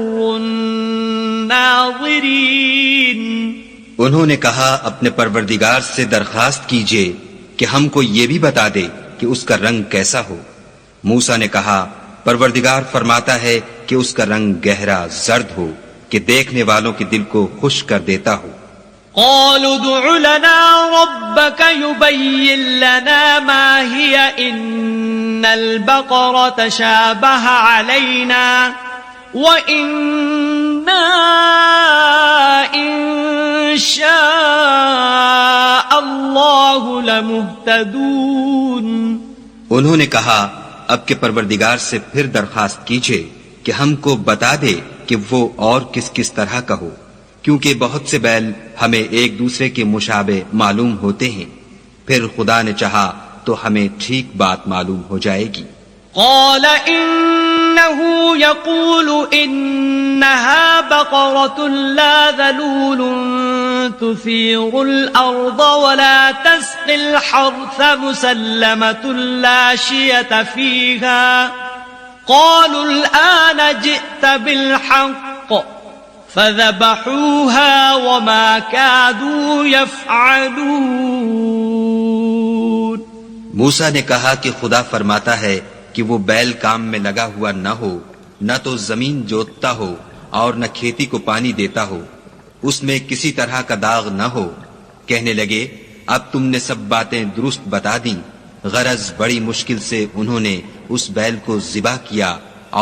الناظرين. انہوں نے کہا اپنے پروردگار سے درخواست کیجئے کہ ہم کو یہ بھی بتا دے کہ اس کا رنگ کیسا ہو. موسیٰ نے کہا پروردگار فرماتا ہے کہ اس کا رنگ گہرا زرد ہو کہ دیکھنے والوں کے دل کو خوش کر دیتا ہو. قالوا ادع لنا ربك يبين لنا ما هي إن البقرة شابه علينا وإنا إن شاء الله لمهتدون. انہوں نے کہا اب کے پروردگار سے پھر درخواست کیجئے کہ ہم کو بتا دے کہ وہ اور کس کس طرح کا ہو کیونکہ بہت سے بیل ہمیں ایک دوسرے کے مشابہ معلوم ہوتے ہیں. پھر خدا نے چاہا تو ہمیں ٹھیک بات معلوم ہو جائے گی. قال إنه يقول إنها بقرة لا ذلول تثير الأرض ولا تسقي الحرث مسلمة لا شية فيها قالوا الآن جئت بالحق فذبحوها وما كادوا يفعلون. موسیٰ نے کہا کہ خدا فرماتا ہے کہ وہ بیل کام میں لگا ہوا نہ ہو نہ تو زمین جوتتا ہو اور نہ کھیتی کو پانی دیتا ہو اس میں کسی طرح کا داغ نہ ہو. کہنے لگے اب تم نے سب باتیں درست بتا دیں. غرض بڑی مشکل سے انہوں نے اس بیل کو ذبح کیا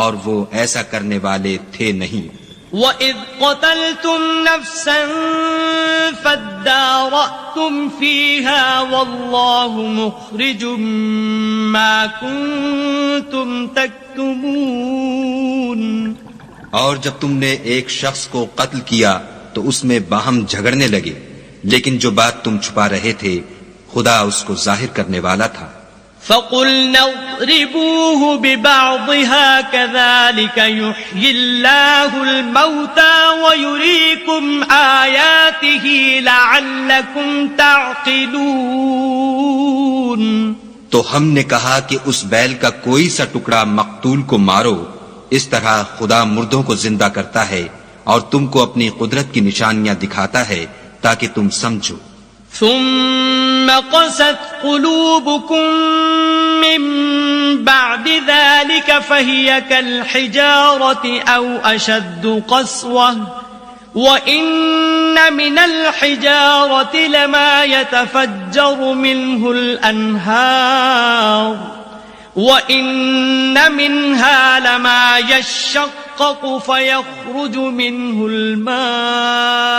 اور وہ ایسا کرنے والے تھے نہیں. وَإِذْ قَتَلْتُمْ نَفْسًا فَادَّارَأْتُمْ فِيهَا وَاللَّهُ مُخْرِجٌ مَا كُنْتُمْ تَكْتُمُونَ. اور جب تم نے ایک شخص کو قتل کیا تو اس میں باہم جھگڑنے لگے لیکن جو بات تم چھپا رہے تھے خدا اس کو ظاہر کرنے والا تھا. فَقُلْنَا اضْرِبُوهُ بِبَعْضِهَا كَذَلِكَ يُحْيِي اللَّهُ الْمَوْتَى وَيُرِيكُمْ آيَاتِهِ لَعَلَّكُمْ تَعْقِلُونَ. تو ہم نے کہا کہ اس بیل کا کوئی سا ٹکڑا مقتول کو مارو. اس طرح خدا مردوں کو زندہ کرتا ہے اور تم کو اپنی قدرت کی نشانیاں دکھاتا ہے تاکہ تم سمجھو. ثم قست قلوبكم من بعد ذلك فهي كالحجارة أو أشد قسوة وإن من الحجارة لما يتفجر منه الأنهار وإن منها لما يشقق فيخرج منه الماء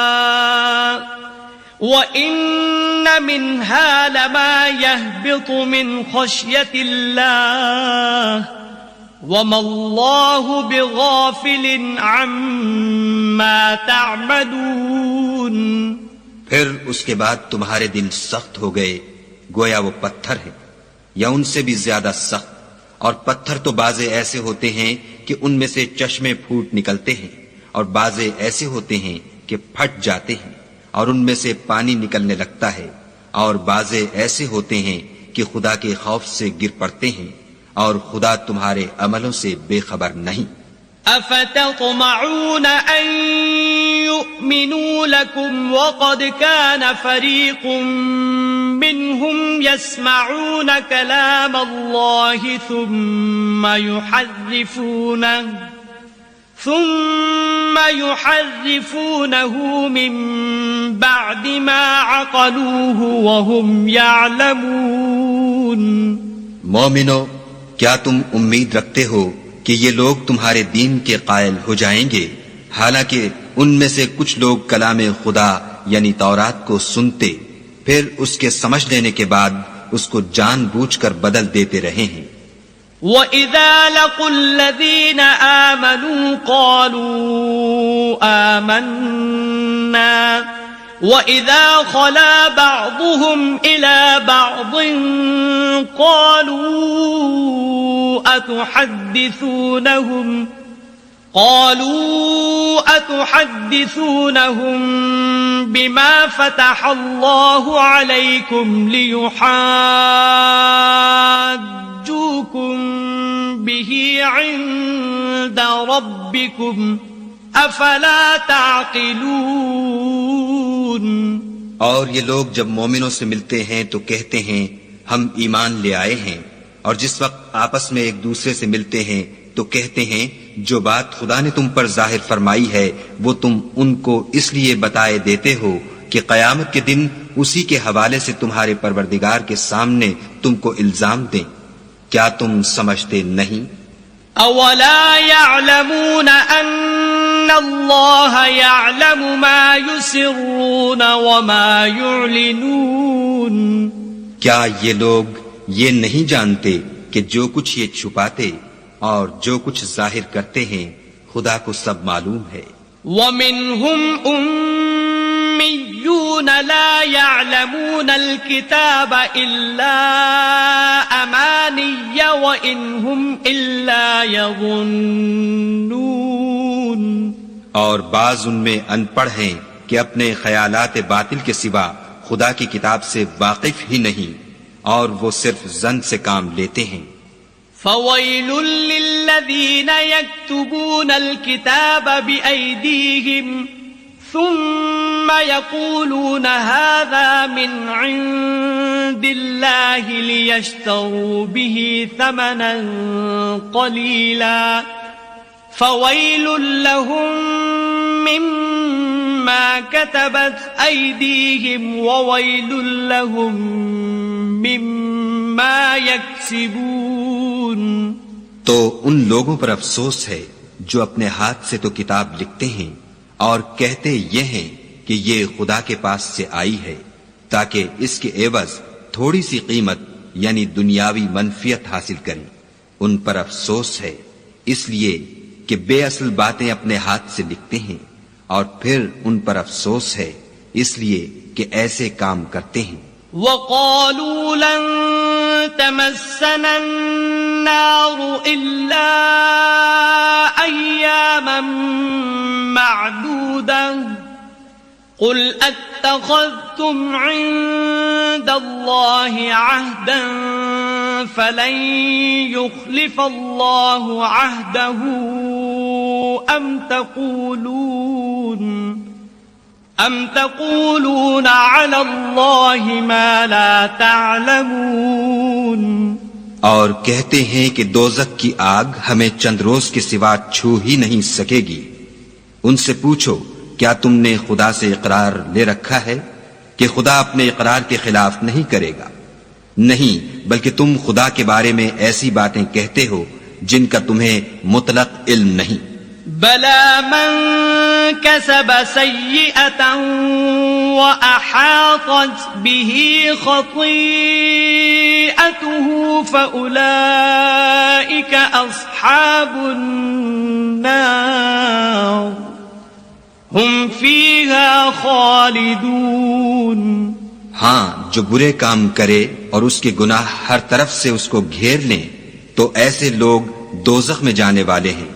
وَإِنَّ مِنْهَا لَمَا يَهْبِطُ مِنْ خَشْيَةِ اللَّهِ وَمَا اللَّهُ بِغَافِلٍ عَمَّا تَعْمَلُونَ. پھر اس کے بعد تمہارے دل سخت ہو گئے گویا وہ پتھر ہیں یا ان سے بھی زیادہ سخت. اور پتھر تو بازے ایسے ہوتے ہیں کہ ان میں سے چشمے پھوٹ نکلتے ہیں اور بازے ایسے ہوتے ہیں کہ پھٹ جاتے ہیں اور ان میں سے پانی نکلنے لگتا ہے اور بازے ایسے ہوتے ہیں کہ خدا کے خوف سے گر پڑتے ہیں اور خدا تمہارے عملوں سے بے خبر نہیں. أفتطمعون أن يؤمنوا لكم وقد كان فريق منهم يسمعون كلام الله ثم يحرفونه من بعد ما عقلوه وهم يعلمون. مومنو کیا تم امید رکھتے ہو کہ یہ لوگ تمہارے دین کے قائل ہو جائیں گے حالانکہ ان میں سے کچھ لوگ کلام خدا یعنی تورات کو سنتے پھر اس کے سمجھ لینے کے بعد اس کو جان بوجھ کر بدل دیتے رہے ہیں. وَإِذَا لَقُوا الَّذِينَ آمَنُوا قَالُوا آمَنَّا وَإِذَا خَلَا بَعْضُهُمْ إِلَى بَعْضٍ قَالُوا أَتُحَدِّثُونَهُمْ بِمَا فَتَحَ اللَّهُ عَلَيْكُمْ لِيُحَاجُّوكُمْ بِهِ عِندَ رَبِّكُمْ أَفَلَا تَعْقِلُونَ. اور یہ لوگ جب مومنوں سے ملتے ہیں تو کہتے ہیں ہم ایمان لے آئے ہیں، اور جس وقت آپس میں ایک دوسرے سے ملتے ہیں تو کہتے ہیں جو بات خدا نے تم پر ظاہر فرمائی ہے وہ تم ان کو اس لیے بتائے دیتے ہو کہ قیامت کے دن اسی کے حوالے سے تمہارے پروردگار کے سامنے تم کو الزام دیں. کیا تم سمجھتے نہیں؟ اولا يعلمون ان اللہ يعلم ما يسرون وما يعلنون. کیا یہ لوگ یہ نہیں جانتے کہ جو کچھ یہ چھپاتے اور جو کچھ ظاہر کرتے ہیں خدا کو سب معلوم ہے. وَمِنْهُمْ أُمِّيُّونَ لَا يَعْلَمُونَ الْكِتَابَ إِلَّا أَمَانِيَّ وَإِنْ هُمْ إِلَّا يَظُنُّونَ. اور بعض ان میں ان پڑھ ہیں کہ اپنے خیالات باطل کے سوا خدا کی کتاب سے واقف ہی نہیں، اور وہ صرف ظن سے کام لیتے ہیں. فَوَيْلٌ لِّلَّذِينَ يَكْتُبُونَ الْكِتَابَ بِأَيْدِيهِمْ ثُمَّ يَقُولُونَ هَذَا مِنْ عِندِ اللَّهِ لِيَشْتَرُوا بِهِ ثَمَنًا قَلِيلًا فَوَيْلٌ لَّهُم مِّمَّا كَتَبَتْ أَيْدِيهِمْ وَوَيْلٌ لَّهُم مِّمَّا يَكْسِبُونَ. تو ان لوگوں پر افسوس ہے جو اپنے ہاتھ سے تو کتاب لکھتے ہیں اور کہتے یہ ہیں کہ یہ خدا کے پاس سے آئی ہے تاکہ اس کے عوض تھوڑی سی قیمت یعنی دنیاوی منفیت حاصل کریں. ان پر افسوس ہے اس لیے کہ بے اصل باتیں اپنے ہاتھ سے لکھتے ہیں، اور پھر ان پر افسوس ہے اس لیے کہ ایسے کام کرتے ہیں. وَقَالُوا لَن تَمَسَّنَا النَّارُ إِلَّا أَيَّامًا مَّعْدُودَةً قُلْ أَتَّخَذْتُمْ عِندَ اللَّهِ عَهْدًا فَلَن يُخْلِفَ اللَّهُ عَهْدَهُ أَمْ تَقُولُونَ عَلَى اللَّهِ مَا لَا تَعْلَمُونَ. اور کہتے ہیں کہ دوزخ کی آگ ہمیں چند روز کے سوا چھو ہی نہیں سکے گی. ان سے پوچھو کیا تم نے خدا سے اقرار لے رکھا ہے کہ خدا اپنے اقرار کے خلاف نہیں کرے گا؟ نہیں، بلکہ تم خدا کے بارے میں ایسی باتیں کہتے ہو جن کا تمہیں مطلق علم نہیں. بَلَى مَن كَسَبَ سَيِّئَةً وَأَحَاطَتْ بِهِ خَطِيئَتُهُ فَأُولَئِكَ أَصْحَابُ النَّارِ هُمْ فِيهَا خَالِدُونَ. ہاں، جو برے کام کرے اور اس کے گناہ ہر طرف سے اس کو گھیر لیں تو ایسے لوگ دوزخ میں جانے والے ہیں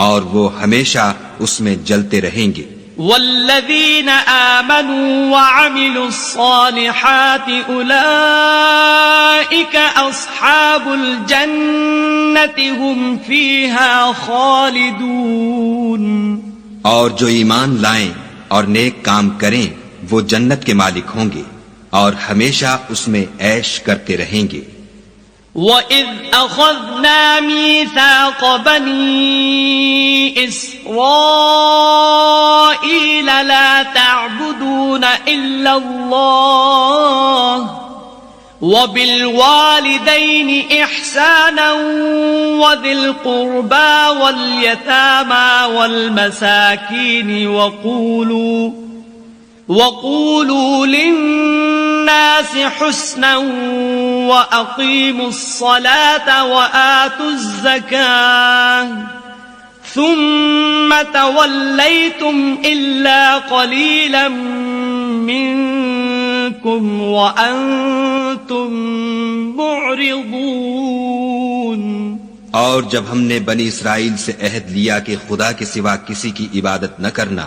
اور وہ ہمیشہ اس میں جلتے رہیں گے. والذین آمنوا وعملوا الصالحات اولئک اصحاب الجنة هم فیہا خالدون. اور جو ایمان لائیں اور نیک کام کریں وہ جنت کے مالک ہوں گے اور ہمیشہ اس میں عیش کرتے رہیں گے. وَإِذْ أَخَذْنَا مِيثَاقَ بَنِي إِسْرَائِيلَ لَا تَعْبُدُونَ إِلَّا اللَّهَ وبالوالدين إحسانا وذي القربى واليتامى والمساكين وقولوا للناس حسنا وأقيموا الصلاة وآتوا الزكاة ثم توليتم إلا قليلا منكم وأنتم معرضون۔ اور جب ہم نے بنی اسرائیل سے عہد لیا کہ خدا کے سوا کسی کی عبادت نہ کرنا،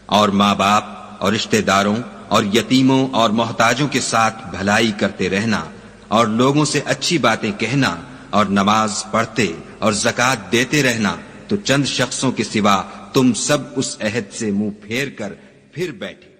اور ماں باپ اور رشتہ داروں اور یتیموں اور محتاجوں کے ساتھ بھلائی کرتے رہنا، اور لوگوں سے اچھی باتیں کہنا، اور نماز پڑھتے اور زکوٰۃ دیتے رہنا، تو چند شخصوں کے سوا تم سب اس عہد سے منہ پھیر کر پھر بیٹھے۔